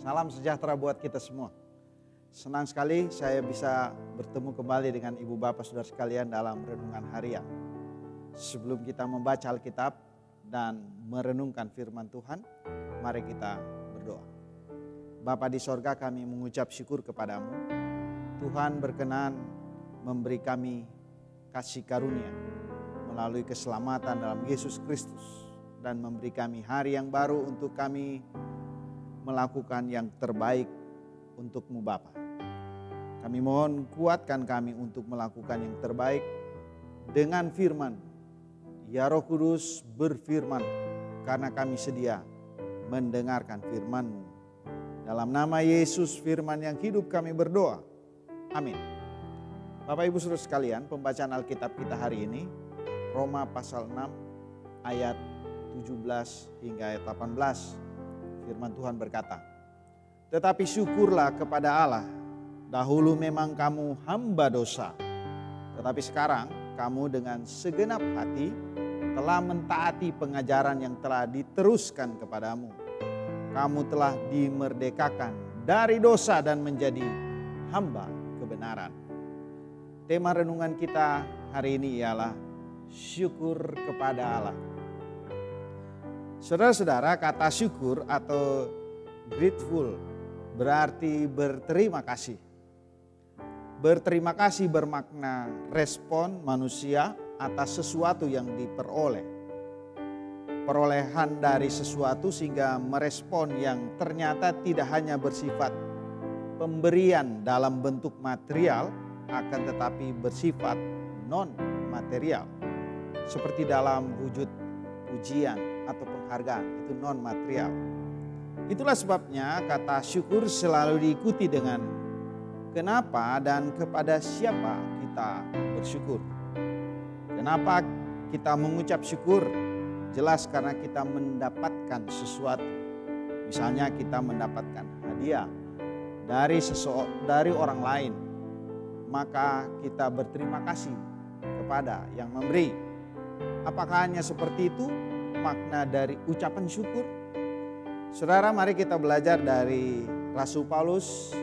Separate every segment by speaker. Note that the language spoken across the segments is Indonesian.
Speaker 1: Salam sejahtera buat kita semua. Senang sekali saya bisa bertemu kembali dengan ibu bapak saudara sekalian dalam renungan harian. Sebelum kita membaca Alkitab dan merenungkan firman Tuhan, mari kita berdoa. Bapa di sorga, kami mengucap syukur kepadamu. Tuhan berkenan memberi kami kasih karunia melalui keselamatan dalam Yesus Kristus dan memberi kami hari yang baru untuk kami melakukan yang terbaik untuk-Mu Bapa. Kami mohon kuatkan kami untuk melakukan yang terbaik dengan firman. Ya Roh Kudus, berfirman karena kami sedia mendengarkan firman-Mu. Dalam nama Yesus firman yang hidup kami berdoa. Amin. Bapak Ibu Saudara sekalian, pembacaan Alkitab kita hari ini Roma pasal 6 ayat 17 hingga ayat 18. Firman Tuhan berkata, "Tetapi syukurlah kepada Allah, dahulu memang kamu hamba dosa, tetapi sekarang kamu dengan segenap hati telah mentaati pengajaran yang telah diteruskan kepadamu. Kamu telah dimerdekakan dari dosa dan menjadi hamba kebenaran." Tema renungan kita hari ini ialah syukur kepada Allah. Saudara-saudara, kata syukur atau grateful berarti berterima kasih. Berterima kasih bermakna respon manusia atas sesuatu yang diperoleh. Perolehan dari sesuatu sehingga merespon yang ternyata tidak hanya bersifat pemberian dalam bentuk material, akan tetapi bersifat non-material. Seperti dalam wujud pujian atau penghargaan, itu non material. Itulah sebabnya kata syukur selalu diikuti dengan kenapa dan kepada siapa kita bersyukur. Kenapa kita mengucap syukur? Jelas karena kita mendapatkan sesuatu. Misalnya kita mendapatkan hadiah dari orang lain, maka kita berterima kasih kepada yang memberi. Apakah hanya seperti itu makna dari ucapan syukur? Saudara, mari kita belajar dari Rasul Paulus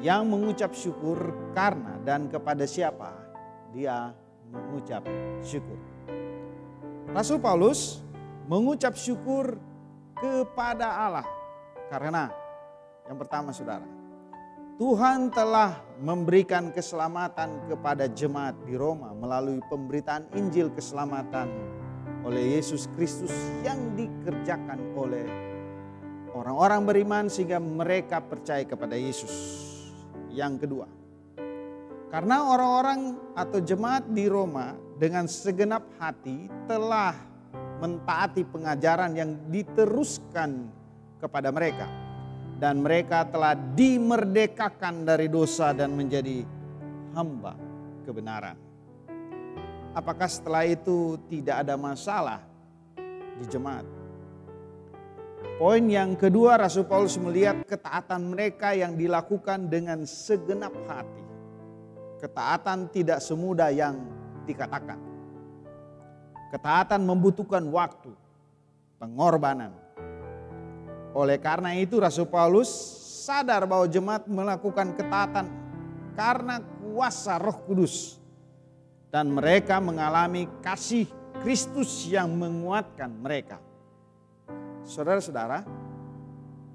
Speaker 1: yang mengucap syukur karena dan kepada siapa dia mengucap syukur. Rasul Paulus mengucap syukur kepada Allah karena yang pertama, saudara, Tuhan telah memberikan keselamatan kepada jemaat di Roma melalui pemberitaan Injil keselamatan oleh Yesus Kristus yang dikerjakan oleh orang-orang beriman sehingga mereka percaya kepada Yesus. Yang kedua, karena orang-orang atau jemaat di Roma dengan segenap hati telah mentaati pengajaran yang diteruskan kepada mereka. Dan mereka telah dimerdekakan dari dosa dan menjadi hamba kebenaran. Apakah setelah itu tidak ada masalah di jemaat? Poin yang kedua, Rasul Paulus melihat ketaatan mereka yang dilakukan dengan segenap hati. Ketaatan tidak semudah yang dikatakan. Ketaatan membutuhkan waktu, pengorbanan. Oleh karena itu Rasul Paulus sadar bahwa jemaat melakukan ketaatan karena kuasa Roh Kudus. Dan mereka mengalami kasih Kristus yang menguatkan mereka. Saudara-saudara,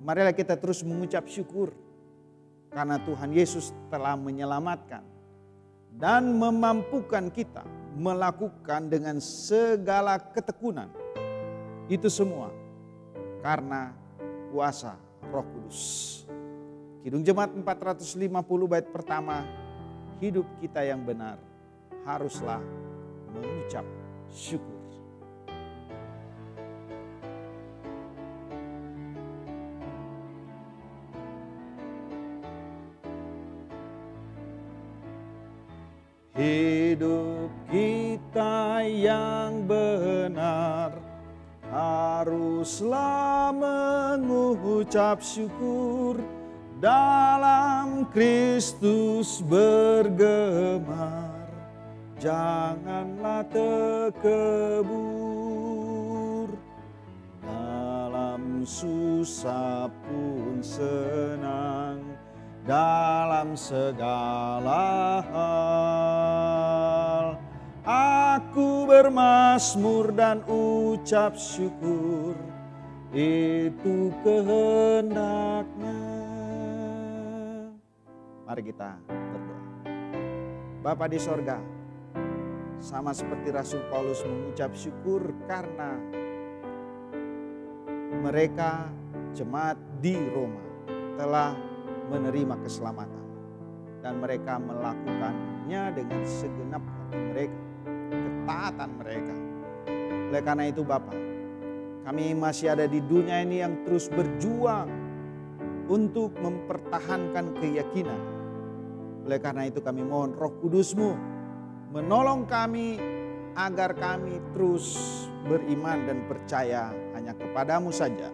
Speaker 1: marilah kita terus mengucap syukur karena Tuhan Yesus telah menyelamatkan dan memampukan kita melakukan dengan segala ketekunan. Itu semua karena kuasa Roh Kudus. Kidung Jemaat 450 bait pertama, hidup kita yang benar haruslah mengucap syukur. Hidup kita yang benar haruslah mengucap syukur, dalam Kristus bergemar. Janganlah terkebur dalam susah pun senang, dalam segala hal. Aku bermazmur dan ucap syukur, itu kehendaknya. Mari kita berdoa. Bapa di sorga, sama seperti Rasul Paulus mengucap syukur karena mereka jemaat di Roma telah menerima keselamatan. Dan mereka melakukannya dengan segenap hati mereka, ketaatan mereka. Oleh karena itu Bapa, kami masih ada di dunia ini yang terus berjuang untuk mempertahankan keyakinan. Oleh karena itu kami mohon Roh Kudus-Mu menolong kami agar kami terus beriman dan percaya hanya kepadamu saja.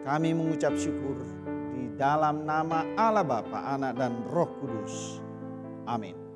Speaker 1: Kami mengucap syukur di dalam nama Allah Bapa, Anak dan Roh Kudus. Amin.